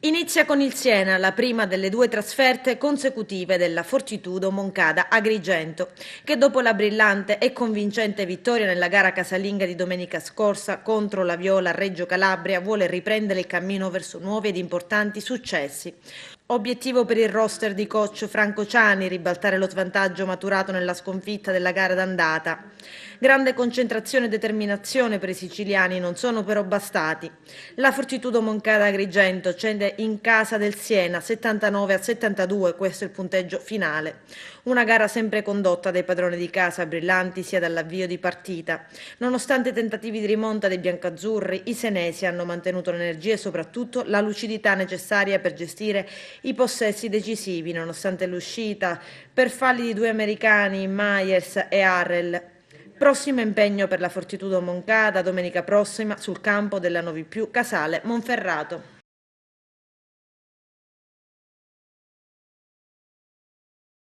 Inizia con il Siena, la prima delle due trasferte consecutive della Fortitudo Moncada-Agrigento, che dopo la brillante e convincente vittoria nella gara casalinga di domenica scorsa contro la Viola Reggio Calabria vuole riprendere il cammino verso nuovi ed importanti successi. Obiettivo per il roster di coach Franco Ciani, ribaltare lo svantaggio maturato nella sconfitta della gara d'andata. Grande concentrazione e determinazione per i siciliani non sono però bastati. La Fortitudo Moncada Agrigento cede in casa del Siena 79-72, questo è il punteggio finale. Una gara sempre condotta dai padroni di casa, brillanti sia dall'avvio di partita. Nonostante i tentativi di rimonta dei biancazzurri, i senesi hanno mantenuto l'energia e soprattutto la lucidità necessaria per gestire i possessi decisivi, nonostante l'uscita per falli di due americani, Myers e Harrell. Prossimo impegno per la Fortitudo Moncada domenica prossima sul campo della Novipiù Casale Monferrato.